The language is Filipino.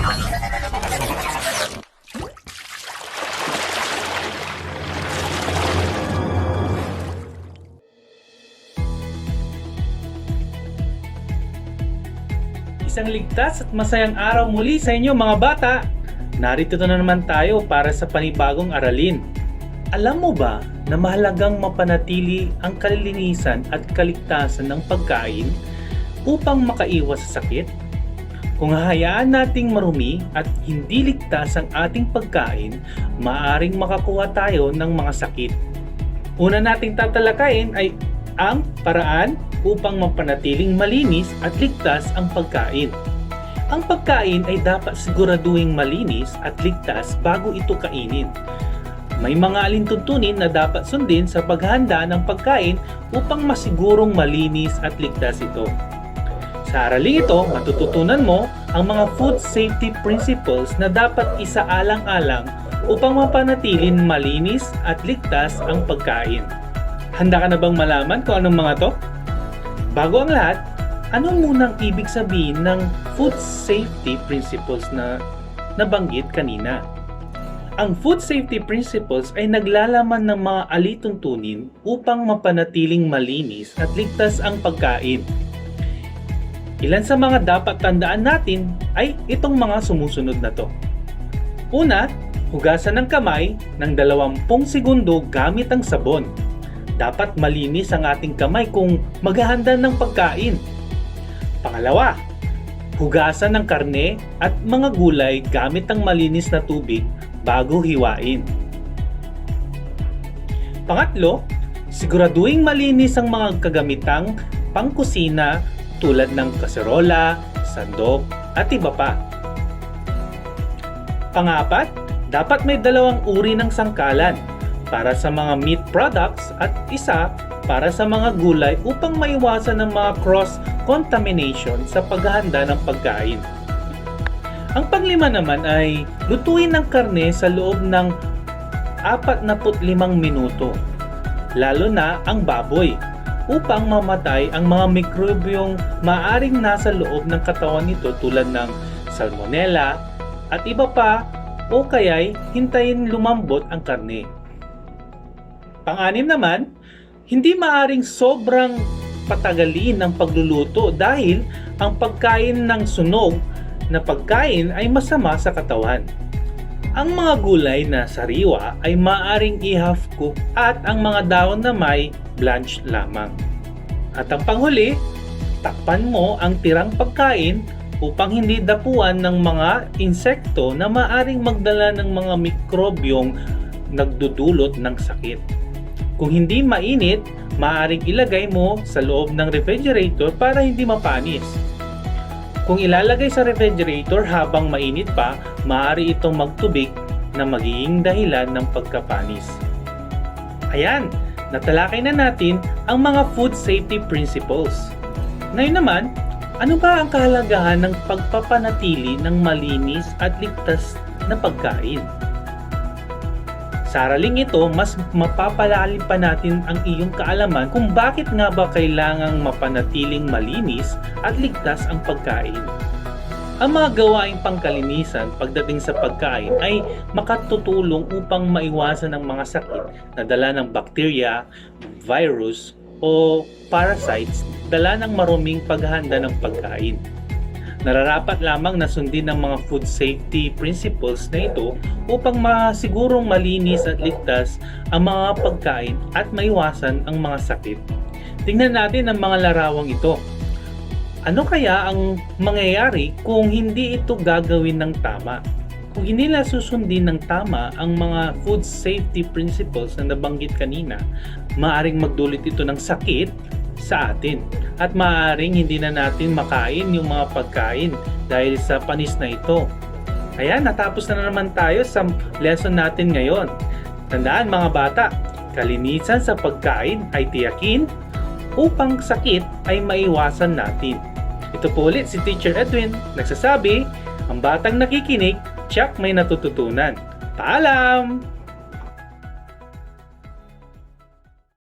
Isang ligtas at masayang araw muli sa inyo mga bata! Narito na naman tayo para sa panibagong aralin. Alam mo ba na mahalagang mapanatili ang kalinisan at kaligtasan ng pagkain upang makaiwas sa sakit? Kung hahayaan nating marumi at hindi ligtas ang ating pagkain, maaaring makakuha tayo ng mga sakit. Una nating tatalakayin ay ang paraan upang mapanatiling malinis at ligtas ang pagkain. Ang pagkain ay dapat siguraduhing malinis at ligtas bago ito kainin. May mga alintuntunin na dapat sundin sa paghahanda ng pagkain upang masigurong malinis at ligtas ito. Sa araling ito, matututunan mo ang mga food safety principles na dapat isaalang-alang upang mapanatiling malinis at ligtas ang pagkain. Handa ka na bang malaman kung anong mga to? Bago ang lahat, ano munang ibig sabihin ng food safety principles na nabanggit kanina? Ang food safety principles ay naglalaman ng mga alituntunin upang mapanatiling malinis at ligtas ang pagkain. Ilan sa mga dapat tandaan natin ay itong mga sumusunod na to. Una, hugasan ng kamay ng 20 segundo gamit ang sabon. Dapat malinis ang ating kamay kung maghahanda ng pagkain. Pangalawa, hugasan ng karne at mga gulay gamit ang malinis na tubig bago hiwain. Pangatlo, siguraduhing malinis ang mga kagamitang pangkusina tulad ng kaserola, sandok at iba pa. Pangapat, dapat may 2 uri ng sangkalan, para sa mga meat products at isa para sa mga gulay upang maiwasan ng mga cross-contamination sa paghahanda ng pagkain. Ang panglima naman ay lutuin ng karne sa loob ng 45 minuto, lalo na ang baboy, upang mamatay ang mga mikrobyong maaring nasa loob ng katawan nito tulad ng salmonella at iba pa, o kaya'y hintayin lumambot ang karne. Pang-anim naman, hindi maaring sobrang patagalin ang pagluluto dahil ang pagkain ng sunog na pagkain ay masama sa katawan. Ang mga gulay na sariwa ay maaring i-half cook at ang mga dahon na may blanch lamang. At ang panghuli, takpan mo ang tirang pagkain upang hindi dapuan ng mga insekto na maaring magdala ng mga mikrobyong nagdudulot ng sakit. Kung hindi mainit, maaaring ilagay mo sa loob ng refrigerator para hindi mapanis. Kung ilalagay sa refrigerator habang mainit pa, maaari itong magtubig na magiging dahilan ng pagkapanis. Ayan, natalakay na natin ang mga food safety principles. Ngayon naman, ano ba ang kahalagahan ng pagpapanatili ng malinis at ligtas na pagkain? Sa araling ito, mas mapapalalim pa natin ang iyong kaalaman kung bakit nga ba kailangang mapanatiling malinis at ligtas ang pagkain. Ang mga gawaing pangkalinisan pagdating sa pagkain ay makatutulong upang maiwasan ang mga sakit na dala ng bakterya, virus o parasites dala ng maruming paghahanda ng pagkain. Nararapat lamang na sundin ng mga food safety principles na ito upang masigurong malinis at ligtas ang mga pagkain at maiwasan ang mga sakit. Tingnan natin ang mga larawang ito. Ano kaya ang mangyayari kung hindi ito gagawin ng tama? Kung hindi na susundin ng tama ang mga food safety principles na nabanggit kanina, maaaring magdulot ito ng sakit sa atin at maaaring hindi na natin makain yung mga pagkain dahil sa panis na ito. Ayan, natapos na naman tayo sa lesson natin ngayon. Tandaan mga bata, kalinisan sa pagkain ay tiyakin upang sakit ay maiwasan natin. Ito po ulit si Teacher Edwin, nagsasabi, ang batang nakikinig, tiyak may natututunan. Paalam!